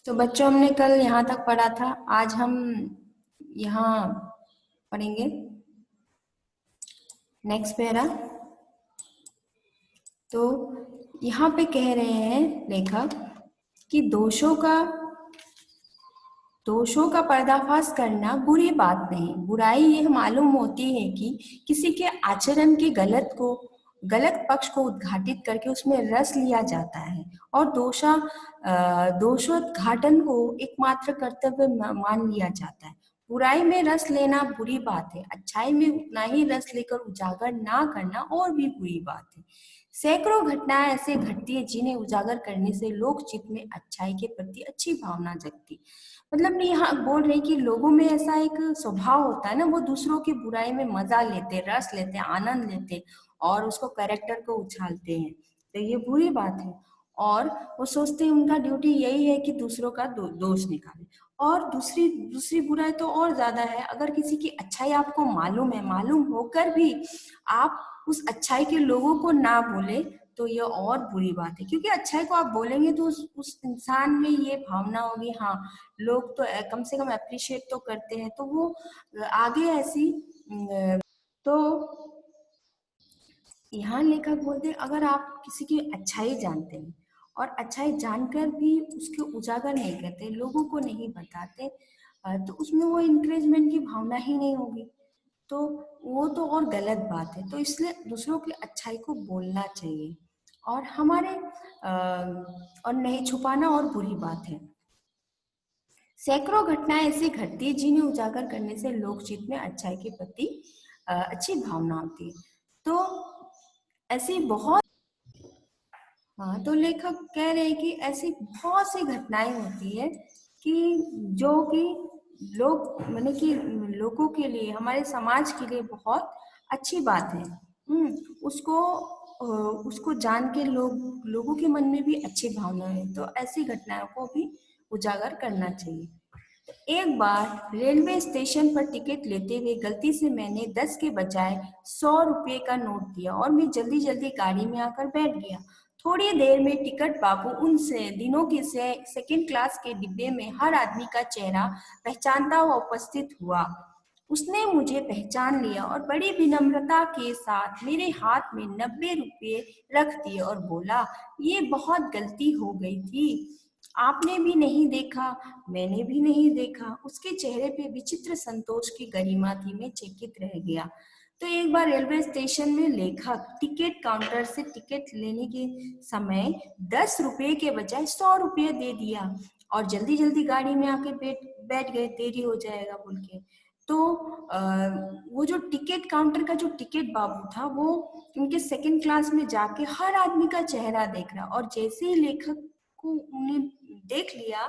तो बच्चों, हमने कल यहाँ तक पढ़ा था। आज हम यहाँ पढ़ेंगे नेक्स्ट पैरा। तो यहाँ पे कह रहे हैं लेखक कि दोषों का पर्दाफाश करना बुरी बात नहीं। बुराई यह मालूम होती है कि किसी के आचरण के गलत पक्ष को उद्घाटित करके उसमें रस लिया जाता है और दोषोद्घाटन को एकमात्र कर्तव्य मान लिया जाता है। बुराई में रस लेना बुरी बात है, अच्छाई में उतना ही रस लेकर उजागर ना करना और भी बुरी बात है। सैकड़ों घटनाएं ऐसे घटती है जिन्हें उजागर करने से लोक चित्त में अच्छाई के प्रति अच्छी भावना जगती। मतलब मैं यहाँ बोल रही कि लोगों में ऐसा एक स्वभाव होता है ना, वो दूसरों की बुराई में मजा लेते, रस लेते, आनंद लेते और उसको कैरेक्टर को उछालते हैं। तो ये बुरी बात है। और वो सोचते हैं उनका ड्यूटी यही है कि दूसरों का दोष निकाले। और दूसरी दूसरी बुराई तो और ज्यादा है, अगर किसी की अच्छाई आपको मालूम है, मालूम होकर भी आप उस अच्छाई के लोगों को ना बोले, तो ये और बुरी बात है। क्योंकि अच्छाई को आप बोलेंगे तो उस इंसान में ये भावना होगी, हाँ लोग तो कम से कम अप्रिशिएट तो करते हैं, तो वो आगे ऐसी तो यहाँ लेखक बोलते हैं अगर आप किसी की अच्छाई जानते हैं और अच्छाई जानकर भी उसके उजागर नहीं करते, लोगों को नहीं बताते, तो उसमें वो इंकरेजमेंट की भावना ही नहीं होगी। तो वो तो और गलत बात है। तो इसलिए दूसरों की अच्छाई को बोलना चाहिए और और नहीं छुपाना और बुरी बात है। सैकड़ों घटनाएं ऐसी घटती है जिन्हें उजागर करने से लोकचित्त में अच्छाई के प्रति अच्छी भावना होती है। तो ऐसी बहुत हाँ, तो लेखक कह रहे हैं कि ऐसी बहुत सी घटनाएं होती है कि जो कि लोग माने कि लोगों के लिए, हमारे समाज के लिए बहुत अच्छी बात है। उसको जान के लोगों के मन में भी अच्छी भावना है, तो ऐसी घटनाओं को भी उजागर करना चाहिए। एक बार रेलवे स्टेशन पर टिकट लेते हुए गलती से मैंने 10 के बजाय 100 रुपये का नोट दिया और मैं जल्दी जल्दी गाड़ी में आकर बैठ गया। थोड़ी देर में टिकट बाबू उन से दिनों के सेकंड क्लास के डिब्बे में हर आदमी का चेहरा पहचानता हुआ उपस्थित हुआ। उसने मुझे पहचान लिया और बड़ी विनम्रता के साथ मेरे हाथ में 90 रुपये रख दिए और बोला, ये बहुत गलती हो गई थी, आपने भी नहीं देखा, मैंने भी नहीं देखा। उसके चेहरे पे विचित्र संतोष की गरिमा थी, मैं चकित रह गया। तो एक बार रेलवे स्टेशन में लेखक टिकट काउंटर से टिकट लेने के समय 10 रुपये के बजाय 100 रुपये दे दिया और जल्दी जल्दी गाड़ी में आके बैठ गए, देरी हो जाएगा बोल के। तो वो जो टिकट काउंटर का जो टिकट बाबू था, वो उनके सेकंड क्लास में जाके हर आदमी का चेहरा देख रहा और जैसे ही लेखक को उन्हें देख लिया,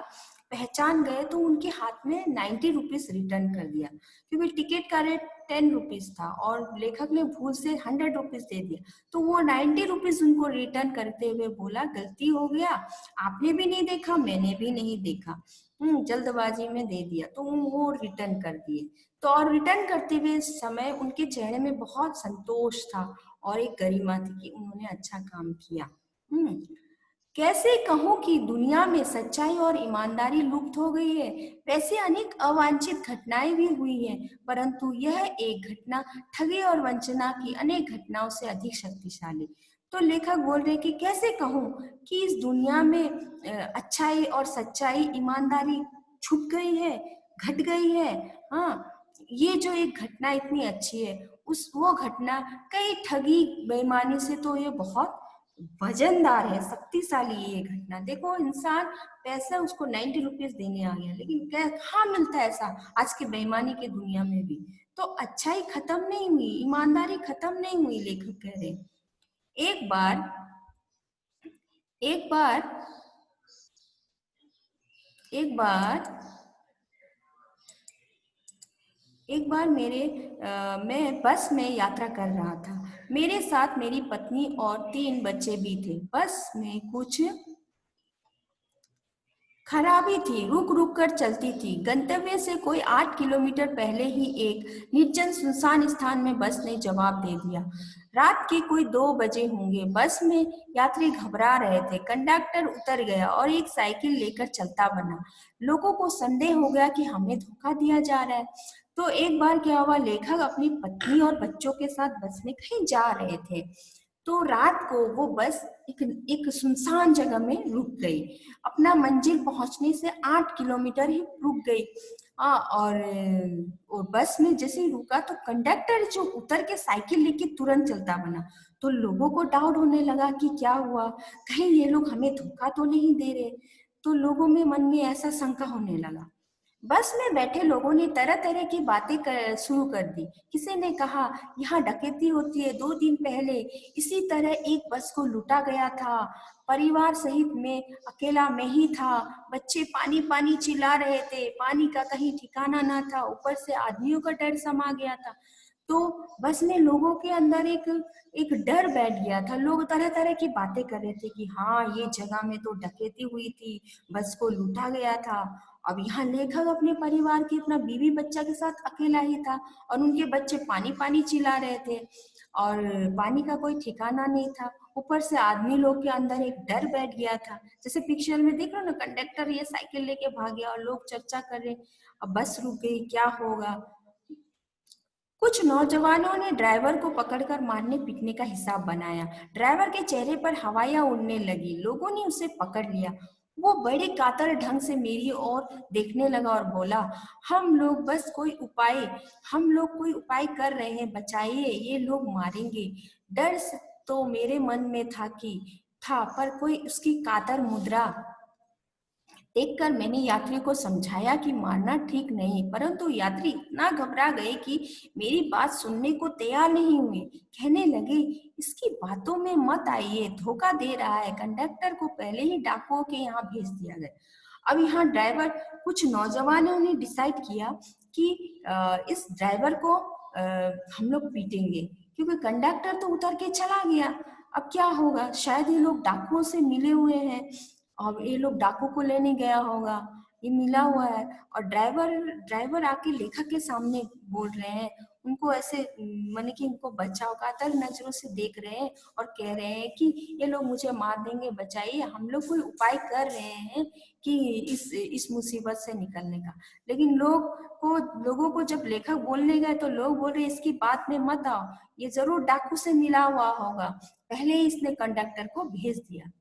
पहचान गए, तो उनके हाथ में 90 रुपीज रिटर्न कर दिया। क्योंकि टिकट का रेट 10 रुपीज था और लेखक ने भूल से 100 रुपीज दे दिया, तो वो 90 रुपीज उनको रिटर्न करते हुए बोला, गलती हो गया, आपने भी नहीं देखा, मैंने भी नहीं देखा, जल्दबाजी में दे दिया। तो वो रिटर्न कर दिए। तो और रिटर्न करते हुए समय उनके चेहरे में बहुत संतोष था और एक गरिमा थी कि उन्होंने अच्छा काम किया। कैसे कहूं कि दुनिया में सच्चाई और ईमानदारी लुप्त हो गई है। वैसे अनेक अवांछित घटनाएं भी हुई हैं, परंतु यह एक घटना ठगी और वंचना की अनेक घटनाओं से अधिक शक्तिशाली। तो लेखक बोल रहे कि कैसे कहूं कि इस दुनिया में अच्छाई और सच्चाई, ईमानदारी छुप गई है, घट गई है। हाँ, ये जो एक घटना इतनी अच्छी है, वो घटना कई ठगी बेईमानी से तो ये बहुत वजनदार है, शक्तिशाली ये घटना। देखो, इंसान पैसा उसको 90 रुपीज देने आ गया, लेकिन क्या कहाँ मिलता है ऐसा आज के बेईमानी के दुनिया में भी। तो अच्छाई खत्म नहीं हुई, ईमानदारी खत्म नहीं हुई, लेखक कह रहे। एक बार एक बार एक बार एक बार मैं बस में यात्रा कर रहा था। मेरे साथ मेरी पत्नी और 3 बच्चे भी थे। बस में कुछ खराबी थी, रुक रुक कर चलती थी। गंतव्य से कोई 8 किलोमीटर पहले ही एक निर्जन सुनसान स्थान में बस ने जवाब दे दिया। रात के कोई 2 बजे होंगे। बस में यात्री घबरा रहे थे। कंडक्टर उतर गया और एक साइकिल लेकर चलता बना। लोगों को संदेह हो गया कि हमें धोखा दिया जा रहा है। तो एक बार क्या हुआ, लेखक अपनी पत्नी और बच्चों के साथ बस में कहीं जा रहे थे। तो रात को वो बस एक एक सुनसान जगह में रुक गई। अपना मंजिल पहुंचने से 8 किलोमीटर ही रुक गई। और बस में जैसे ही रुका तो कंडक्टर जो उतर के साइकिल लेके तुरंत चलता बना। तो लोगों को डाउट होने लगा कि क्या हुआ, कहीं ये लोग हमें धोखा तो नहीं दे रहे। तो लोगों में मन में ऐसा शंका होने लगा। बस में बैठे लोगों ने तरह तरह की बातें शुरू कर दी। किसी ने कहा, यहाँ डकैती होती है, 2 दिन पहले इसी तरह एक बस को लूटा गया था, परिवार सहित मैं अकेला मैं ही था, बच्चे पानी पानी चिल्ला रहे थे, पानी का कहीं ठिकाना ना था, ऊपर से आदमियों का डर समा गया था। तो बस में लोगों के अंदर एक एक डर बैठ गया था। लोग तरह तरह की बातें कर रहे थे कि हाँ, ये जगह में तो डकैती हुई थी, बस को लूटा गया था। अब यहाँ लेखक अपने परिवार के अपना बीवी बच्चा के साथ अकेला ही था और उनके बच्चे पानी पानी चिल्ला रहे थे और पानी का कोई ठिकाना नहीं था। ऊपर से आदमी लोग के अंदर एक डर बैठ गया था। जैसे पिक्चर में देख रहे हो ना, कंडक्टर ये साइकिल लेके भाग गया और लोग चर्चा कर रहे, अब बस रुक गई, क्या होगा। कुछ नौजवानों ने ड्राइवर को पकड़कर मारने पीटने का हिसाब बनाया। ड्राइवर के चेहरे पर हवाइयां उड़ने लगी। लोगों ने उसे पकड़ लिया। वो बड़े कातर ढंग से मेरी ओर देखने लगा और बोला, हम लोग बस कोई उपाय हम लोग कोई उपाय कर रहे हैं, बचाइए, ये लोग मारेंगे। डर तो मेरे मन में था, पर कोई उसकी कातर मुद्रा देखकर मैंने यात्री को समझाया कि मारना ठीक नहीं, परंतु यात्री इतना घबरा गए कि मेरी बात सुनने को तैयार नहीं हुए। कहने लगे, इसकी बातों में मत आइए, धोखा दे रहा है, कंडक्टर को पहले ही डाकुओं के यहाँ भेज दिया गया। अब यहाँ ड्राइवर कुछ नौजवानों ने डिसाइड किया कि इस ड्राइवर को हम लोग पीटेंगे, क्योंकि कंडक्टर तो उतर के चला गया। अब क्या होगा, शायद ये लोग डाकुओं से मिले हुए हैं और ये लोग डाकू को लेने गया होगा, ये मिला हुआ है। और ड्राइवर ड्राइवर आके लेखक के सामने बोल रहे हैं, उनको ऐसे माने कि उनको बचाओ, कातर नजरों से देख रहे हैं और कह रहे हैं कि ये लोग मुझे मार देंगे, बचाइए, हम लोग कोई उपाय कर रहे हैं कि इस मुसीबत से निकलने का। लेकिन लोगों को जब लेखक बोलने गए तो लोग बोल रहे, इसकी बात में मत आओ, ये जरूर डाकू से मिला हुआ होगा, पहले ही इसने कंडक्टर को भेज दिया।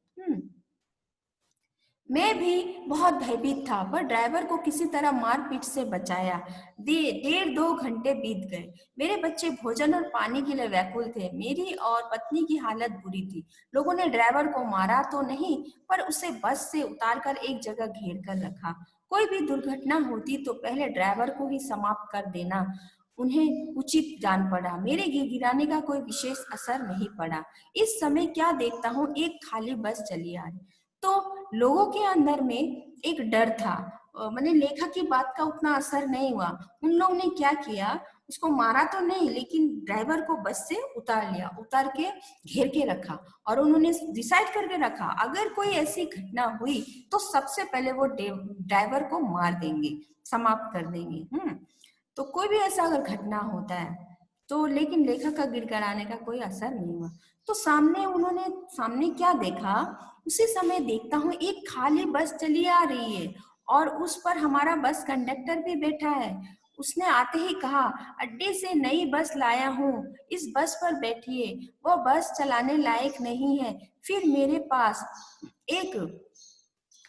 मैं भी बहुत भयभीत था, पर ड्राइवर को किसी तरह मारपीट से बचाया। 1.5-2 घंटे बीत गए। मेरे बच्चे भोजन और पानी के लिए व्याकुल थे। मेरी और पत्नी की हालत बुरी थी। लोगों ने ड्राइवर को मारा तो नहीं, पर उसे बस से उतारकर एक जगह घेर कर रखा। कोई भी दुर्घटना होती तो पहले ड्राइवर को ही समाप्त कर देना उन्हें उचित जान पड़ा। मेरे गिड़गिड़ाने का कोई विशेष असर नहीं पड़ा। इस समय क्या देखता हूँ, एक खाली बस चली आ रही। तो लोगों के अंदर में एक डर था। मैंने लेखक की बात का उतना असर नहीं हुआ। उन लोग ने क्या किया, उसको मारा तो नहीं, लेकिन ड्राइवर को बस से उतार लिया, उतार के घेर के रखा और उन्होंने डिसाइड करके रखा, अगर कोई ऐसी घटना हुई तो सबसे पहले वो ड्राइवर को मार देंगे, समाप्त कर देंगे। तो कोई भी ऐसा अगर घटना होता है तो, लेकिन लेखक का गिड़गिड़ाने का कोई असर नहीं हुआ। तो सामने क्या देखा, उसी समय देखता हूँ एक खाली बस चली आ रही है और उस पर हमारा बस कंडक्टर भी बैठा है। उसने आते ही कहा, अड्डे से नई बस लाया हूँ, इस बस पर बैठिए, वह बस चलाने लायक नहीं है। फिर मेरे पास एक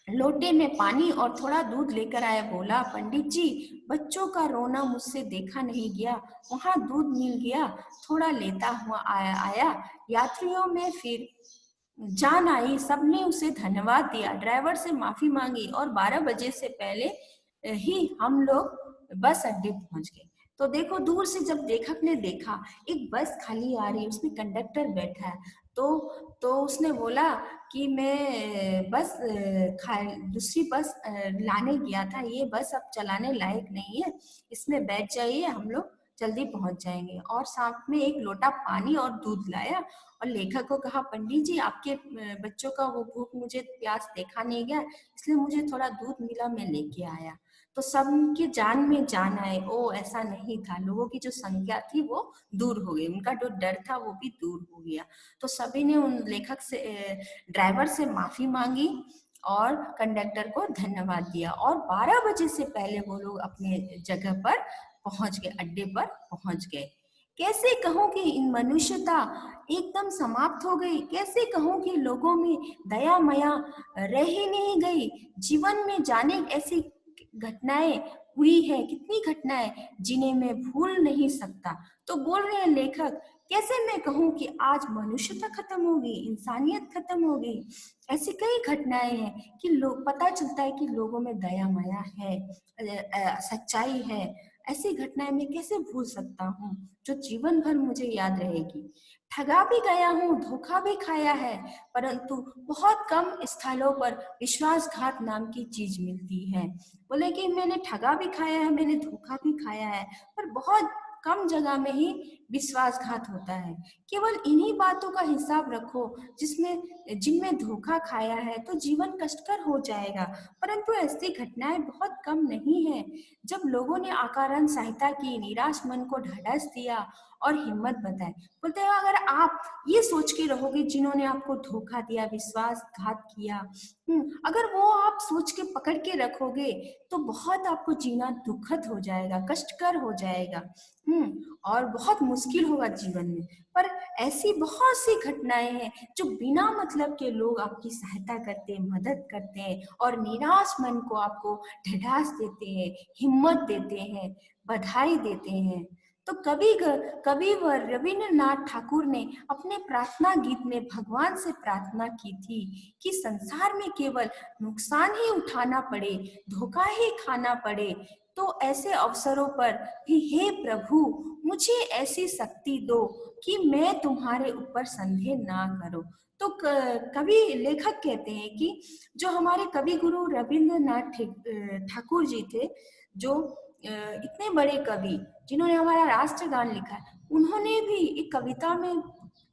लोटे में पानी और थोड़ा दूध लेकर आया। बोला, पंडित जी, बच्चों का रोना मुझसे देखा नहीं गया, वहां दूध मिल गया, थोड़ा लेता हुआ आया। यात्रियों में फिर जान आई, सबने उसे धन्यवाद दिया, ड्राइवर से माफी मांगी और 12 बजे से पहले ही हम लोग बस अड्डे पहुंच गए। तो देखो, दूर से जब लेखक ने देखा एक बस खाली आ रही, उसमें कंडक्टर बैठा है, तो उसने बोला कि मैं बस दूसरी बस लाने गया था, ये बस अब चलाने लायक नहीं है, इसमें बैठ जाइए, हम लोग जल्दी पहुंच जाएंगे। और साथ में एक लोटा पानी और दूध लाया और लेखक को कहा, पंडित जी आपके बच्चों का वो भूख मुझे प्यास देखा नहीं गया, इसलिए मुझे थोड़ा दूध मिला, मैं लेके आया। तो सबके जान में जान आए, ओ ऐसा नहीं था, लोगों की जो संख्या थी वो दूर हो गई, उनका जो डर था वो भी दूर हो गया। तो सभी ने उन लेखक से ड्राइवर से माफी मांगी और कंडक्टर को धन्यवाद दिया और 12 बजे से पहले वो लोग अपने जगह पर पहुंच गए, अड्डे पर पहुंच गए। कैसे कहूं कि इन मनुष्यता एकदम समाप्त हो गई, कैसे कहूं कि लोगों में दया माया रह ही नहीं गई। जीवन में जाने ऐसी घटनाएं हुई है, कितनी घटनाएं जिन्हें मैं भूल नहीं सकता। तो बोल रहे हैं लेखक, कैसे मैं कहूं कि आज मनुष्यता खत्म हो गई, इंसानियत खत्म हो गई। ऐसी कई घटनाएं हैं कि लोग, पता चलता है कि लोगों में दया माया है, सच्चाई है। ऐसी घटनाएं मैं कैसे भूल सकता हूँ जो जीवन भर मुझे याद रहेगी। ठगा भी गया हूँ, धोखा भी खाया है, परंतु बहुत कम स्थलों पर विश्वासघात नाम की चीज मिलती है। बोले कि मैंने ठगा भी खाया है, मैंने धोखा भी खाया है, पर बहुत कम जगह में ही विश्वासघात होता है। केवल इन्हीं बातों का हिसाब रखो जिसमें जिनमें धोखा खाया है, तो जीवन कष्टकर हो जाएगा। परंतु ऐसी घटनाएं बहुत कम नहीं है। जब लोगों ने अकारण सहायता की, निराश मन को ढाढ़स दिया और हिम्मत बताई। बोलते हैं अगर आप ये सोच के रहोगे जिन्होंने आपको धोखा दिया, विश्वासघात किया, अगर वो आप सोच के पकड़ के रखोगे तो बहुत आपको जीना दुखद हो जाएगा, कष्टकर हो जाएगा, और बहुत मुश्किल होगा जीवन में। पर ऐसी बहुत सी घटनाएं हैं जो बिना मतलब के लोग आपकी सहायता करते हैं, मदद करते हैं और निराश मन को आपको ढाढ़स देते हैं, हिम्मत देते हैं, बधाई देते हैं। तो कविवर रविन्द्रनाथ ठाकुर ने अपने प्रार्थना गीत में भगवान से प्रार्थना की थी कि संसार में केवल नुकसान ही उठाना पड़े, धोखा ही खाना पड़े, तो ऐसे अवसरों पर भी हे प्रभु मुझे ऐसी शक्ति दो कि मैं तुम्हारे ऊपर संदेह ना करूं। तो कवि लेखक कहते हैं कि जो हमारे कवि गुरु रविन्द्रनाथ ठाकुर जी थे, जो इतने बड़े कवि जिन्होंने हमारा राष्ट्रगान लिखा है, उन्होंने भी एक कविता में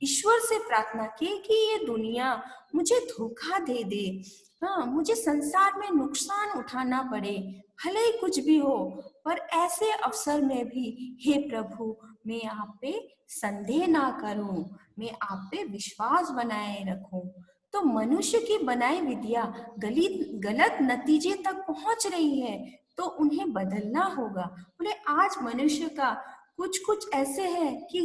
ईश्वर से प्रार्थना की कि ये दुनिया मुझे धोखा दे दे, हाँ मुझे संसार में नुकसान उठाना पड़े, भले ही कुछ भी हो, पर ऐसे अवसर में भी हे प्रभु मैं आप पे संदेह ना करूं, मैं आप पे विश्वास बनाए रखूं। तो मनुष्य की बनाई विधियां गलत नतीजे तक पहुंच रही है, तो उन्हें बदलना होगा। बोले आज मनुष्य का कुछ कुछ ऐसे है कि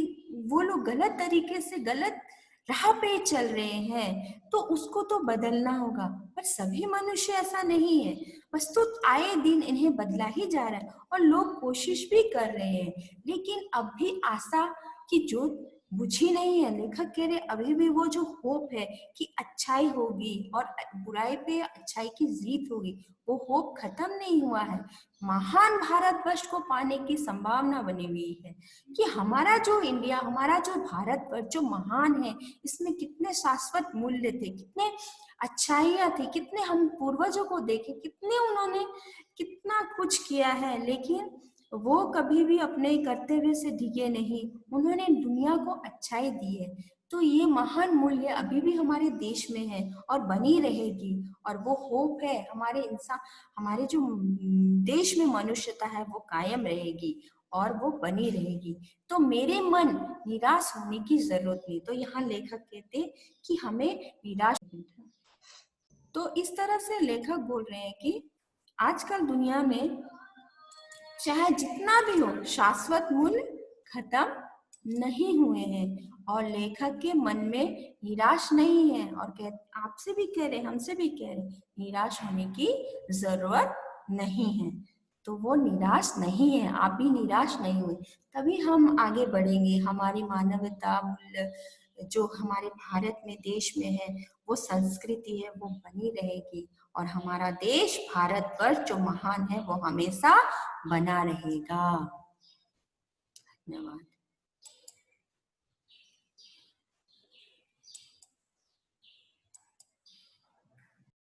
वो लोग गलत तरीके से, गलत राह पे चल रहे हैं, तो उसको तो बदलना होगा। पर सभी मनुष्य ऐसा नहीं है, बस तो आए दिन इन्हें बदला ही जा रहा है और लोग कोशिश भी कर रहे हैं, लेकिन अब भी आशा की ज्योत बुझी नहीं है। लेखक कह रहे अभी भी वो जो होप है कि अच्छाई होगी और बुराई पे अच्छाई की जीत होगी, वो होप खत्म नहीं हुआ है। महान भारतवर्ष को पाने की संभावना बनी हुई है कि हमारा जो इंडिया, हमारा जो भारतवर्ष जो महान है, इसमें कितने शाश्वत मूल्य थे, कितने अच्छाइयाँ थी, कितने हम पूर्वजों को देखे, कितने उन्होंने कितना कुछ किया है, लेकिन वो कभी भी अपने कर्तव्य से डिगे नहीं, उन्होंने दुनिया को अच्छाई दी है। तो ये महान मूल्य अभी भी हमारे देश में है और बनी रहेगी, और वो होप है हमारे इंसान, हमारे जो देश में मनुष्यता है वो कायम रहेगी और वो बनी रहेगी। तो मेरे मन निराश होने की जरूरत नहीं। तो यहाँ लेखक कहते कि हमें निराश, तो इस तरह से लेखक बोल रहे हैं कि आजकल दुनिया में चाहे जितना भी हो, शाश्वत मूल्य खत्म नहीं हुए हैं और लेखक के मन में निराश नहीं है। और आपसे भी कह रहे, हमसे भी कह रहे, निराश होने की जरूरत नहीं है। तो वो निराश नहीं है, आप भी निराश नहीं हुए, तभी हम आगे बढ़ेंगे। हमारी मानवता मूल्य जो हमारे भारत में, देश में है, वो संस्कृति है, वो बनी रहेगी और हमारा देश भारतवर्ष जो महान है वो हमेशा बना रहेगा। धन्यवाद।